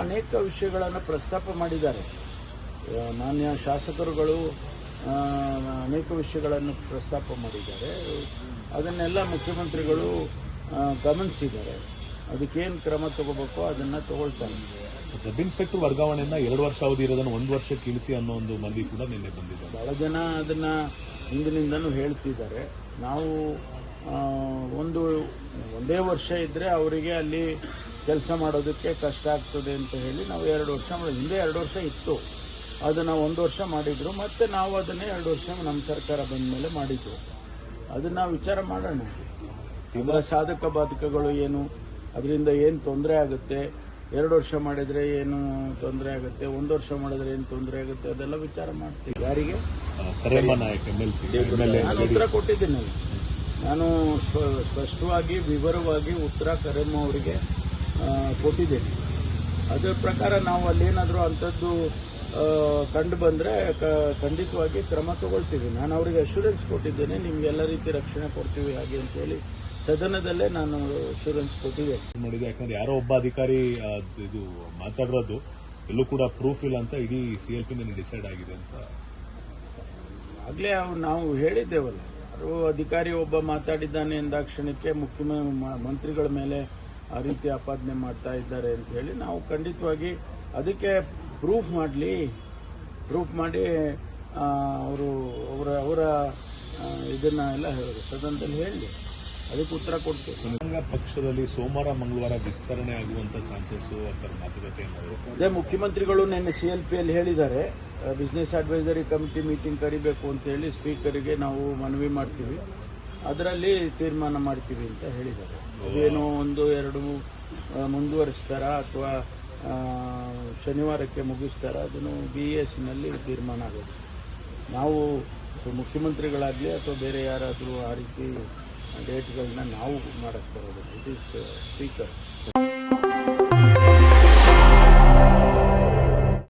ಅನೇಕ ವಿಷಯಗಳನ್ನು ಪ್ರಸ್ತಾಪ ಮಾಡಿದ್ದಾರೆ. ಮಾನ್ಯ ಶಾಸಕರುಗಳು ಅನೇಕ ವಿಷಯಗಳನ್ನು ಪ್ರಸ್ತಾಪ ಮಾಡಿದ್ದಾರೆ. ಅದನ್ನೆಲ್ಲ ಮುಖ್ಯಮಂತ್ರಿಗಳು ಗಮನಿಸಿದ್ದಾರೆ. ಅದಕ್ಕೇನು ಕ್ರಮ ತಗೋಬೇಕೋ ಅದನ್ನು ತಗೊಳ್ತಾರೆ. ಸಬ್ ಇನ್ಸ್ಪೆಕ್ಟರ್ ವರ್ಗಾವಣೆಯಿಂದ 2 ವರ್ಷ ಅವಧಿ ಇರೋದನ್ನು 1 ವರ್ಷಕ್ಕೆ ಇಳಿಸಿ ಅನ್ನೋ ಒಂದು ಮನವಿ ಕೂಡ ನಿನ್ನೆ ಬಂದಿದೆ. ಬಹಳ ಜನ ಅದನ್ನು ಹಿಂದಿನಿಂದನೂ ಹೇಳ್ತಿದ್ದಾರೆ. ನಾವು ಒಂದೇ ವರ್ಷ ಇದ್ದರೆ ಅವರಿಗೆ ಅಲ್ಲಿ ಕೆಲಸ ಮಾಡೋದಕ್ಕೆ ಕಷ್ಟ ಆಗ್ತದೆ ಅಂತ ಹೇಳಿ ನಾವು 2 ವರ್ಷ ಮಾಡಿದ್ವಿ. ಹಿಂದೆ 2 ವರ್ಷ ಇತ್ತು, ಅದನ್ನು 1 ವರ್ಷ ಮಾಡಿದ್ರು. ಮತ್ತೆ ನಾವು ಅದನ್ನೇ 2 ವರ್ಷ ನಮ್ಮ ಸರ್ಕಾರ ಬಂದ ಮೇಲೆ ಮಾಡಿದ್ರು. ಅದನ್ನು ವಿಚಾರ ಮಾಡೋಣ. ಇದರ ಸಾಧಕ ಬಾಧಕಗಳು ಏನು, ಅದರಿಂದ ಏನು ತೊಂದರೆ ಆಗುತ್ತೆ, 2 ವರ್ಷ ಮಾಡಿದರೆ ಏನು ತೊಂದರೆ ಆಗುತ್ತೆ, 1 ವರ್ಷ ಮಾಡಿದ್ರೆ ಏನು ತೊಂದರೆ ಆಗುತ್ತೆ, ಅದೆಲ್ಲ ವಿಚಾರ ಮಾಡ್ತೀವಿ. ಯಾರಿಗೆ ನಾನು ಉತ್ತರ ಕೊಟ್ಟಿದ್ದೀನಿ. ನಾನು ಸ್ಪಷ್ಟವಾಗಿ ವಿವರವಾಗಿ ಉತ್ತರ ಕರೆಮ್ಮ ಅವರಿಗೆ ಕೊಟ್ಟಿದ್ದೇನೆ. ಅದರ ಪ್ರಕಾರ ನಾವು ಅಲ್ಲೇನಾದರೂ ಅಂಥದ್ದು ಕಂಡು ಬಂದರೆ ಖಂಡಿತವಾಗಿ ಕ್ರಮ ತಗೊಳ್ತೀವಿ. ನಾನು ಅವರಿಗೆ ಅಶ್ಯೂರೆನ್ಸ್ ಕೊಟ್ಟಿದ್ದೇನೆ, ನಿಮ್ಗೆ ಎಲ್ಲ ರೀತಿ ರಕ್ಷಣೆ ಕೊಡ್ತೀವಿ ಹಾಗೆ ಅಂತ ಹೇಳಿ ಸದನದಲ್ಲೇ ನಾನು ಅಶ್ಯೂರೆನ್ಸ್ ಕೊಟ್ಟಿದ್ದೆ. ನೋಡಿದೆ, ಯಾಕಂದ್ರೆ ಯಾರೋ ಒಬ್ಬ ಅಧಿಕಾರಿ ಇದು ಮಾತಾಡಿರೋದು ಎಲ್ಲೂ ಕೂಡ ಪ್ರೂಫ್ ಇಲ್ಲ ಅಂತ ಇಡೀ CLP ಡಿಸೈಡ್ ಆಗಿದೆ ಅಂತ ಆಗಲೇ ನಾವು ಹೇಳಿದ್ದೇವಲ್ಲ. ಯಾರೋ ಅಧಿಕಾರಿ ಒಬ್ಬ ಮಾತಾಡಿದ್ದಾನೆ ಎಂದಾಕ್ಷಣಕ್ಕೆ ಮುಖ್ಯಮಂತ್ರಿಗಳ ಮೇಲೆ ಆ ರೀತಿ ಆಪಾದನೆ ಮಾಡ್ತಾ ಇದ್ದಾರೆ ಅಂತ ಹೇಳಿ ನಾವು ಖಂಡಿತವಾಗಿ ಅದಕ್ಕೆ ಪ್ರೂಫ್ ಮಾಡಿ ಅವರ ಇದನ್ನ ಎಲ್ಲ ಸದನದಲ್ಲಿ ಹೇಳಿ ಅದಕ್ಕೆ ಉತ್ತರ ಕೊಡ್ತೇವೆ. ಪಕ್ಷದಲ್ಲಿ ಸೋಮವಾರ ಮಂಗಳವಾರ ವಿಸ್ತರಣೆ ಆಗುವಂತ ಚಾನ್ಸಸ್ ಮಾತುಕತೆ ಅದೇ ಮುಖ್ಯಮಂತ್ರಿಗಳು ನಿನ್ನೆ CLPಯಲ್ಲಿ ಹೇಳಿದ್ದಾರೆ. ಬಿಸಿನೆಸ್ ಅಡ್ವೈಸರಿ ಕಮಿಟಿ ಮೀಟಿಂಗ್ ಕರಿಬೇಕು ಅಂತ ಹೇಳಿ ಸ್ಪೀಕರ್ಗೆ ನಾವು ಮನವಿ ಮಾಡ್ತೀವಿ, ಅದರಲ್ಲಿ ತೀರ್ಮಾನ ಮಾಡ್ತೀವಿ ಅಂತ ಹೇಳಿದ್ದಾರೆ. ಅದೇನೋ 1-2 ಮುಂದುವರಿಸ್ತಾರ ಅಥವಾ ಶನಿವಾರಕ್ಕೆ ಮುಗಿಸ್ತಾರ, ಅದನ್ನು BESನಲ್ಲಿ ತೀರ್ಮಾನ ಆಗೋದು. ನಾವು ಮುಖ್ಯಮಂತ್ರಿಗಳಾಗಲಿ ಅಥವಾ ಬೇರೆ ಯಾರಾದರೂ ಆ ರೀತಿ ಡೇಟ್ಗಳನ್ನ ನಾವು ಮಾಡಕ್ಕೆ ಬರೋದು. It is speaker.